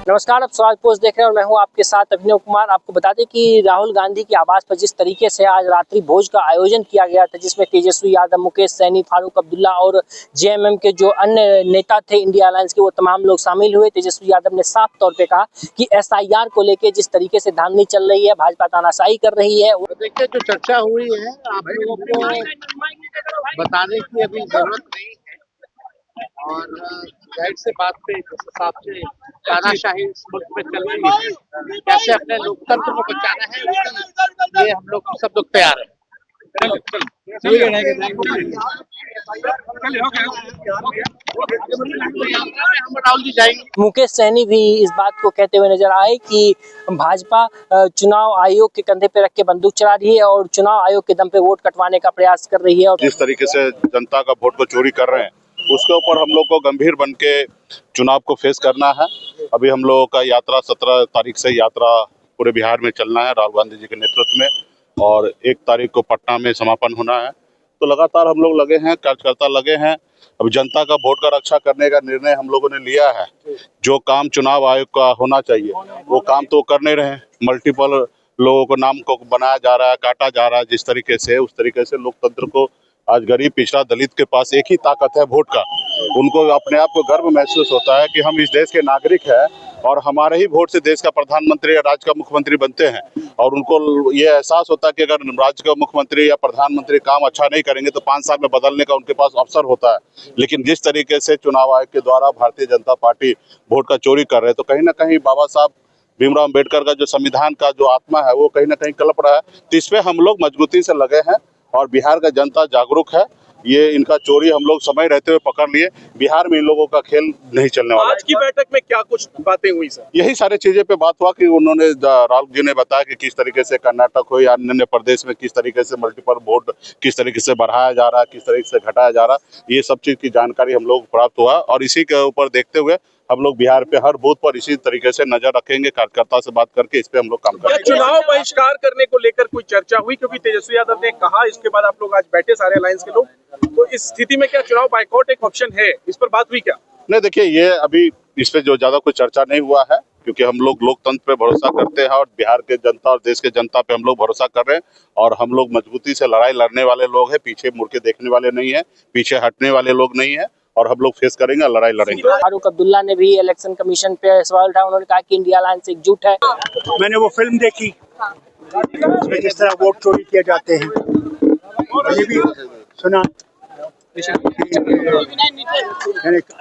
नमस्कार, आप सवाल पोस्ट देख रहे हैं और मैं हूं आपके साथ अभिनव कुमार। आपको बता दें कि राहुल गांधी के आवास पर जिस तरीके से आज रात्रि भोज का आयोजन किया गया था, जिसमें तेजस्वी यादव, मुकेश सहनी, फारूक अब्दुल्ला और जेएमएम के जो अन्य नेता थे इंडिया अलायंस के, वो तमाम लोग शामिल हुए। तेजस्वी यादव ने साफ तौर पे कहा कि एसआईआर को लेकर जिस तरीके से धांधली चल रही है, भाजपा तानाशाही कर रही है। देखिए, जो चर्चा हुई है आप लोगों को बताने की अभी जरूरत नहीं है और जाहिर से बात पे जिस हिसाब से तानाशाही इस मुल्क में चल रही है, कैसे अपने लोकतंत्र को बचाना है, उसके लिए हम लोग सब लोग तैयार हैं। मुकेश सहनी भी इस बात को कहते हुए नजर आए कि भाजपा चुनाव आयोग के कंधे पे रख के बंदूक चला रही है और चुनाव आयोग के दम पे वोट कटवाने का प्रयास कर रही है। और जिस तरीके से जनता का वोट को चोरी कर रहे हैं, उसके ऊपर हम लोग को गंभीर बन के चुनाव को फेस करना है। अभी हम लोगों का यात्रा 17 तारीख से यात्रा पूरे बिहार में चलना है राहुल गांधी जी के नेतृत्व में, और 1 तारीख को पटना में समापन होना है। तो लगातार हम लोग लगे हैं, कार्यकर्ता लगे हैं। अब जनता का वोट का रक्षा करने का निर्णय हम लोगों ने लिया है। जो काम चुनाव आयोग का होना चाहिए वो काम तो कर नहीं रहे। मल्टीपल लोगों को नाम को बनाया जा रहा है, काटा जा रहा है। जिस तरीके से उस तरीके से लोकतंत्र को आज गरीब, पिछड़ा, दलित के पास एक ही ताकत है, वोट का। उनको अपने आप को गर्व महसूस होता है कि हम इस देश के नागरिक हैं और हमारे ही वोट से देश का प्रधानमंत्री या राज्य का मुख्यमंत्री बनते हैं। और उनको ये एहसास होता है कि अगर राज्य का मुख्यमंत्री या प्रधानमंत्री काम अच्छा नहीं करेंगे तो 5 साल में बदलने का उनके पास अवसर होता है। लेकिन जिस तरीके से चुनाव आयोग के द्वारा भारतीय जनता पार्टी वोट का चोरी कर रहे हैं, तो कहीं ना कहीं बाबा साहब भीमराव अम्बेडकर का जो संविधान का जो आत्मा है वो कहीं ना कहीं कलप रहा है। तो इस पे हम लोग मजबूती से लगे हैं और बिहार का जनता जागरूक है। ये इनका चोरी हम लोग समय रहते हुए पकड़ लिए। बिहार में इन लोगों का खेल नहीं चलने वाला। आज की बैठक में क्या कुछ बातें हुई सर? यही सारी चीजें पे बात हुआ कि उन्होंने, राहुल जी ने बताया कि किस तरीके से कर्नाटक हो या अन्य प्रदेश में किस तरीके से मल्टीपल वोट किस तरीके से बढ़ाया जा रहा है, किस तरीके से घटाया जा रहा है। ये सब चीज की जानकारी हम लोग प्राप्त हुआ और इसी के ऊपर देखते हुए हम लोग बिहार पे हर बूथ पर इसी तरीके से नजर रखेंगे। कार्यकर्ता से बात करके इस पे हम लोग काम करेंगे। चुनाव बहिष्कार करने को लेकर कोई चर्चा हुई? क्योंकि तेजस्वी यादव ने कहा, इसके बाद आप लोग आज बैठे सारे अलायंस के लोग, तो इस स्थिति में क्या चुनाव बाइकआउट एक ऑप्शन है? इस पर बात हुई क्या? नहीं, देखिए, ये अभी इस पे जो ज्यादा कोई चर्चा नहीं हुआ है, क्योंकि हम लोग लोकतंत्र पे भरोसा करते हैं और बिहार के जनता और देश के जनता पे हम लोग भरोसा कर रहे हैं। और हम लोग मजबूती से लड़ाई लड़ने वाले लोग हैं, पीछे मुड़ के देखने वाले नहीं है, पीछे हटने वाले लोग नहीं है और हम लोग फेस करेंगे, लड़ाई लड़ेंगे। फारूक अब्दुल्ला ने भी इलेक्शन कमीशन पे सवाल उठाया। उन्होंने कहा कि इंडिया अलायंस एकजुट है। मैंने वो फिल्म देखी जिसमें जिस तरह वोट चोरी किए जाते हैं, ये भी सुना।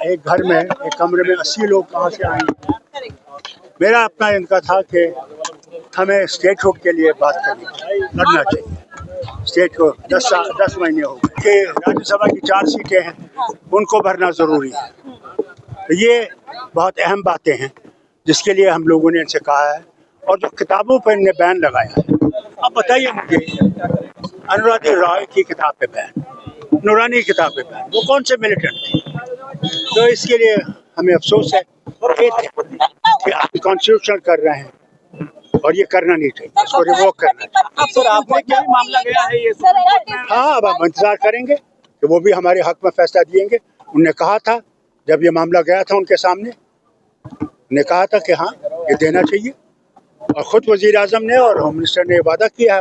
एक घर में, एक कमरे में 80 लोग कहाँ से आए। मेरा अपना इनका था कि हमें स्टेटहुड के लिए बात करनी, लड़ना चाहिए। स्टेट को 10 महीने हो गए कि राज्यसभा की 4 सीटें हैं, उनको भरना जरूरी है। तो ये बहुत अहम बातें हैं जिसके लिए हम लोगों ने इनसे कहा है। और जो किताबों पर इनने बैन लगाया है, अब बताइए मुझे, अनुराधा रॉय की किताब पे बैन, नूरानी की किताब पे बैन, वो कौन से मिलिटेंट थे? तो इसके लिए हमें अफसोस है कि आप कॉन्स्टिट्यूशन कर रहे हैं और ये करना नहीं चाहिए, इसको रिवोक करना चाहिए। सर, आपने क्या मामला गया है ये? हाँ, अब हम इंतजार करेंगे कि वो भी हमारे हक में फैसला दिएंगे। उनने कहा था, जब ये मामला गया था उनके सामने, उन्हें कहा था कि हाँ, ये देना चाहिए। और खुद वजीर आजम ने और होम मिनिस्टर ने वादा किया है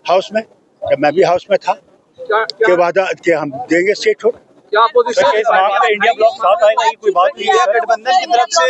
हाउस में, जब मैं भी हाउस में था, कि वादा कि हम देंगे स्टेटहुड। क्या पोजीशन है? इंडिया ब्लॉक साथ आएगा, ये कोई बात नहीं है। गठबंधन की तरफ से,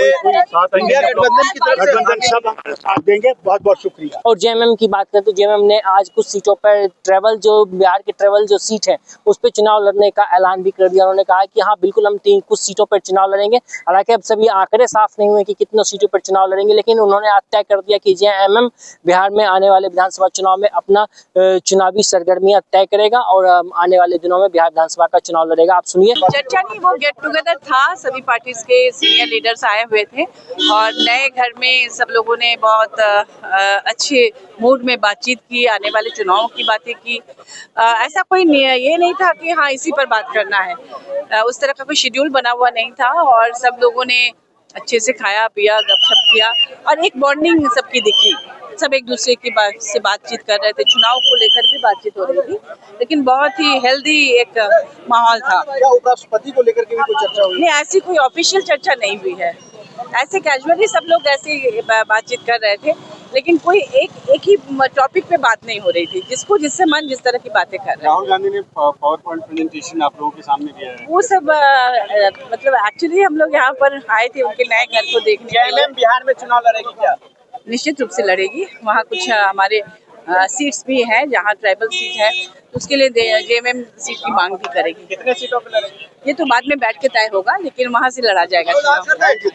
इंडिया गठबंधन की तरफ से गठबंधन सब हमारे साथ देंगे। बहुत बहुत शुक्रिया। और जेएमएम की बात करें तो जेएमएम ने आज कुछ सीटों पर ट्रेवल, जो बिहार की ट्रेवल जो सीट है, उस पर चुनाव लड़ने का ऐलान भी कर दिया। उन्होंने कहा कि हाँ, बिल्कुल हम कुछ सीटों पर चुनाव लड़ेंगे। हालांकि अब सभी आंकड़े साफ नहीं हुए कि कितनों सीटों पर चुनाव लड़ेंगे, लेकिन उन्होंने आज तय कर दिया कि जेएमएम बिहार में आने वाले विधानसभा चुनाव में अपना चुनावी सरगर्मियां तय करेगा और आने वाले दिनों में बिहार विधानसभा का चुनाव लड़ेगा। आप सुनिए। चर्चा नहीं, वो गेट टुगेदर था, सभी पार्टीज के सीनियर लीडर्स आए हुए थे और नए घर में सब लोगों ने बहुत अच्छे मूड में बातचीत की, आने वाले चुनाव की बातें की। ऐसा कोई ये नहीं था कि हाँ इसी पर बात करना है, उस तरह का कोई शेड्यूल बना हुआ नहीं था और सब लोगों ने अच्छे से खाया पिया, गपशप किया और एक बॉन्डिंग सबकी दिखी। सब एक दूसरे की से बातचीत कर रहे थे, चुनाव को लेकर भी बातचीत हो रही थी, लेकिन बहुत ही हेल्दी एक माहौल था। क्या उपराष्ट्रपति को लेकर के भी कोई चर्चा हुई? नहीं, ऐसी कोई ऑफिशियल चर्चा नहीं हुई है। ऐसे कैजुअली सब लोग ऐसे बातचीत कर रहे थे, लेकिन कोई एक ही टॉपिक पे बात नहीं हो रही थी। जिससे मन जिस तरह की बातें कर रहे हैं। राहुल गांधी ने पावर पॉइंट प्रेजेंटेशन आप लोगों के सामने दिया है। वो सब मतलब एक्चुअली हम लोग यहाँ पर आए थे उनके नए घर को देखने के लिए। बिहार में चुनाव लड़ेगी क्या? निश्चित रूप से लड़ेगी। वहाँ कुछ हमारे सीट्स भी हैं जहाँ ट्राइबल सीट है, तो उसके लिए जेएमएम सीट की मांग भी करेगी। कितने सीटों पे लड़ेगी? ये तो बाद में बैठ के तय होगा, लेकिन वहाँ से लड़ा जाएगा चुनाव। Thank you.